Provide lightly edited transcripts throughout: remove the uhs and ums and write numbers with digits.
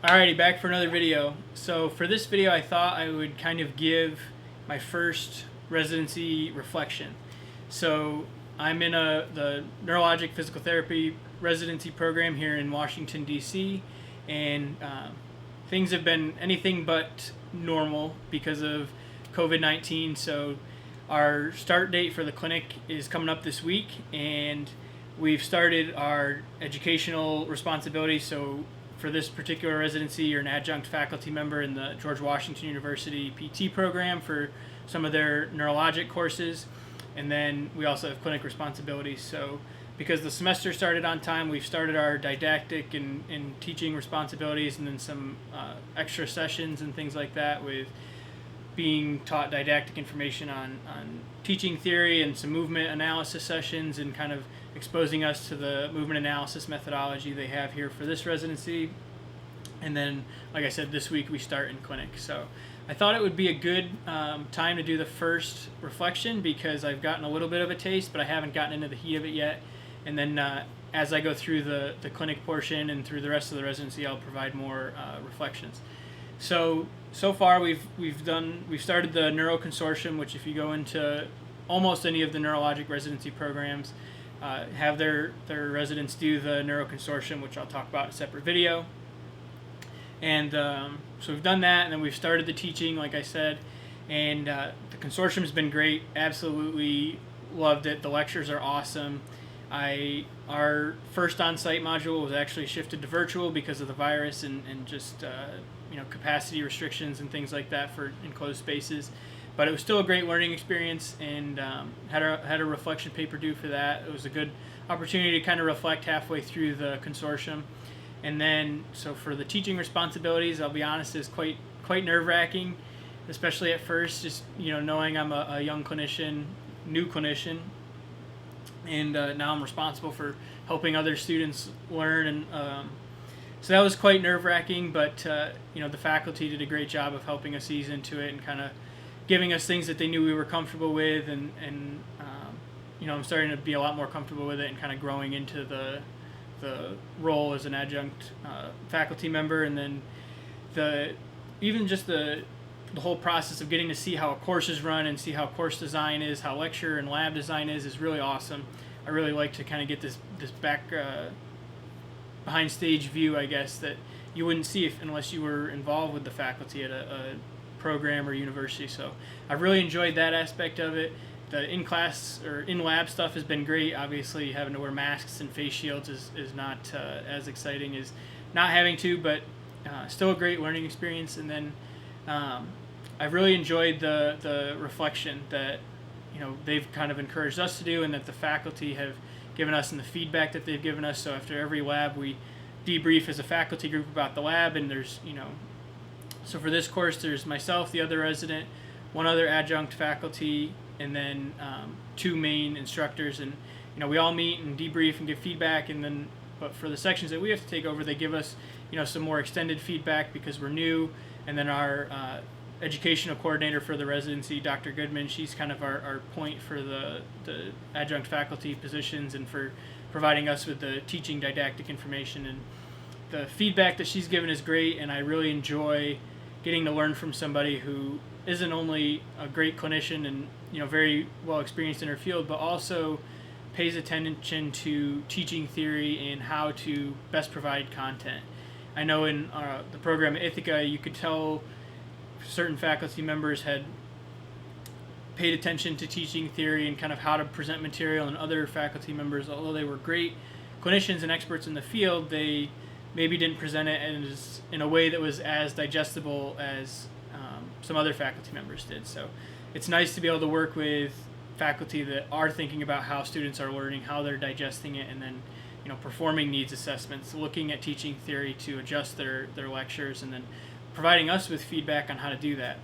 Alrighty, back for another video. So for this video, I thought I would kind of give my first residency reflection. So I'm in the neurologic physical therapy residency program here in Washington, D.C., and things have been anything but normal because of COVID-19. So our start date for the clinic is coming up this week, and we've started our educational responsibilities. So for this particular residency, you're an adjunct faculty member in the George Washington University PT program for some of their neurologic courses. And then we also have clinic responsibilities. So because the semester started on time, we've started our didactic and teaching responsibilities, and then some extra sessions and things like that with being taught didactic information on teaching theory and some movement analysis sessions, and kind of exposing us to the movement analysis methodology they have here for this residency. And then, like I said, this week we start in clinic. So I thought it would be a good time to do the first reflection, because I've gotten a little bit of a taste, but I haven't gotten into the heat of it yet. And then as I go through the clinic portion and through the rest of the residency, I'll provide more reflections. So far we've started the Neuro Consortium, which if you go into almost any of the neurologic residency programs, have their residents do the Neuro Consortium, which I'll talk about in a separate video. And so we've done that, and then we've started the teaching, like I said, and the consortium's been great. Absolutely loved it. The lectures are awesome. Our first on-site module was actually shifted to virtual because of the virus and just capacity restrictions and things like that for enclosed spaces. But it was still a great learning experience, and had a reflection paper due for that. It was a good opportunity to kind of reflect halfway through the consortium. And then, so for the teaching responsibilities, I'll be honest, is quite nerve-wracking, especially at first, just knowing I'm a young clinician, new clinician, and now I'm responsible for helping other students learn, and so that was quite nerve-wracking. But the faculty did a great job of helping us ease into it and kind of giving us things that they knew we were comfortable with, and I'm starting to be a lot more comfortable with it and kind of growing into the role as an adjunct faculty member. And then the whole process of getting to see how a course is run and see how course design is, how lecture and lab design is really awesome. I really like to kind of get this back behind stage view, I guess, that you wouldn't see unless you were involved with the faculty at a program or university. So I've really enjoyed that aspect of it. The in-class or in-lab stuff has been great. Obviously, having to wear masks and face shields is not as exciting as not having to, but still a great learning experience. And then I've really enjoyed the reflection that they've kind of encouraged us to do, and that the faculty have given us, and the feedback that they've given us. So after every lab, we debrief as a faculty group about the lab, and there's so for this course, there's myself, the other resident, one other adjunct faculty, and then two main instructors. And we all meet and debrief and give feedback. And then, but for the sections that we have to take over, they give us some more extended feedback because we're new. And then our educational coordinator for the residency, Dr. Goodman, she's kind of our point for the adjunct faculty positions and for providing us with the teaching didactic information. And the feedback that she's given is great, and I really enjoy getting to learn from somebody who isn't only a great clinician and very well experienced in her field, but also pays attention to teaching theory and how to best provide content. I know in the program at Ithaca, you could tell certain faculty members had paid attention to teaching theory and kind of how to present material, and other faculty members, although they were great clinicians and experts in the field, they maybe didn't present it in a way that was as digestible as some other faculty members did. So it's nice to be able to work with faculty that are thinking about how students are learning, how they're digesting it, and then performing needs assessments, looking at teaching theory to adjust their lectures, and then providing us with feedback on how to do that.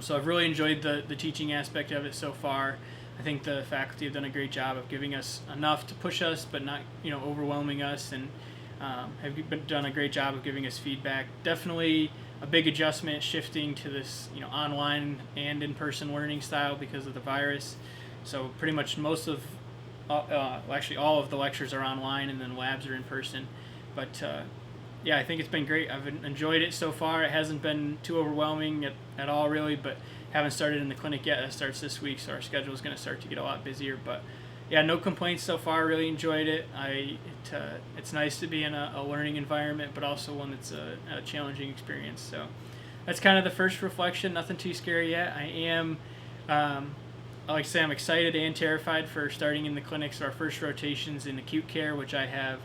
So I've really enjoyed the teaching aspect of it so far. I think the faculty have done a great job of giving us enough to push us, but not overwhelming us, and have done a great job of giving us feedback. Definitely a big adjustment shifting to this online and in-person learning style because of the virus. So pretty much most of actually all of the lectures are online, and then labs are in person. But yeah, I think it's been great. I've enjoyed it so far. It hasn't been too overwhelming at all, really, but haven't started in the clinic yet. That starts this week, so our schedule is going to start to get a lot busier. But yeah, no complaints so far. Really enjoyed it. It's nice to be in a learning environment, but also one that's a challenging experience. So that's kind of the first reflection. Nothing too scary yet. I am, like I say, I'm excited and terrified for starting in the clinic. So our first rotations in acute care, which I have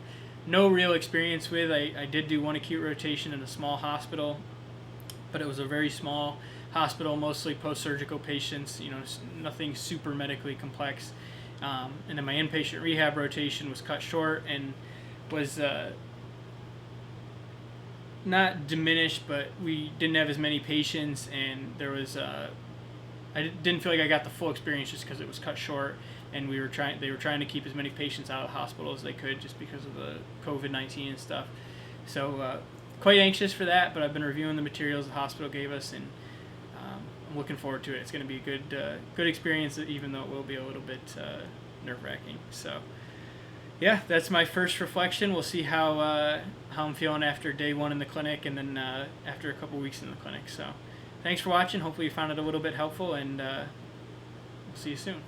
no real experience with. I did do one acute rotation in a small hospital, but it was a very small hospital, mostly post-surgical patients, nothing super medically complex. And then my inpatient rehab rotation was cut short and was not diminished, but we didn't have as many patients, and there was I didn't feel like I got the full experience just because it was cut short, and they were trying to keep as many patients out of the hospital as they could just because of the COVID-19 and stuff. So quite anxious for that, but I've been reviewing the materials the hospital gave us, and I'm looking forward to it. It's going to be a good experience, even though it will be a little bit nerve-wracking. So yeah, that's my first reflection. We'll see how I'm feeling after day one in the clinic, and then after a couple weeks in the clinic. So thanks for watching. Hopefully you found it a little bit helpful, and we'll see you soon.